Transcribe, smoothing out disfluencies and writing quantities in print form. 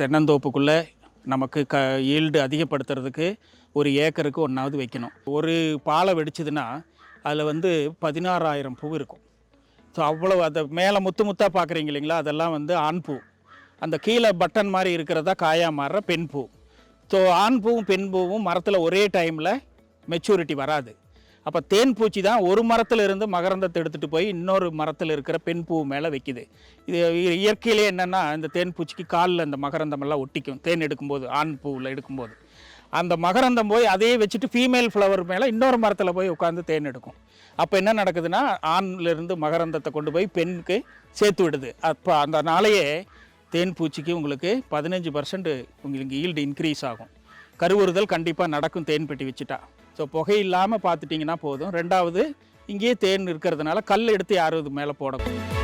தென்னந்தோப்புக்குள்ளே நமக்கு ஈல்டு அதிகப்படுத்துறதுக்கு ஒரு ஏக்கருக்கு ஒன்றாவது வைக்கணும். ஒரு பாலை வெடிச்சதுன்னா அதில் 16,000 பூ இருக்கும். ஸோ அவ்வளோ அதை மேலே முத்து முத்தாக பார்க்குறீங்க இல்லைங்களா, அதெல்லாம் ஆண் பூ. அந்த கீழே பட்டன் மாதிரி இருக்கிறதா காயாக மாறுற பெண் பூ. ஸோ ஆண் பூவும் பெண் பூவும் மரத்தில் ஒரே டைமில் மெச்சூரிட்டி வராது. அப்போ தேன் பூச்சி தான் ஒரு மரத்தில் இருந்து மகரந்தத்தை எடுத்துகிட்டு போய் இன்னொரு மரத்தில் இருக்கிற பெண் பூ மேலே வைக்குது. இது இயற்கையிலே என்னென்னா, இந்த தேன் பூச்சிக்கு காலில் அந்த மகரந்தமெல்லாம் ஒட்டிக்கும். தேன் எடுக்கும்போது, ஆண் பூவில் எடுக்கும்போது அந்த மகரந்தம் போய் அதையே வச்சுட்டு ஃபீமேல் ஃப்ளவர் மேலே இன்னொரு மரத்தில் போய் உட்காந்து தேன் எடுக்கும். அப்போ என்ன நடக்குதுன்னா, ஆண்லேருந்து மகரந்தத்தை கொண்டு போய் பெண்ணுக்கு சேர்த்து விடுது. அப்போ அந்த நாளையே தேன் பூச்சிக்கு உங்களுக்கு 15% உங்களுக்கு ஈல்டு இன்க்ரீஸ் ஆகும். கருவுறுதல் கண்டிப்பாக நடக்கும் தேன் பெட்டி வச்சுட்டா. ஸோ புகை இல்லாமல் பார்த்துட்டிங்கன்னா போதும். ரெண்டாவது, இங்கேயே தேன் இருக்கிறதுனால கல் எடுத்து யாரும் இது மேலே போடக்கூடாது.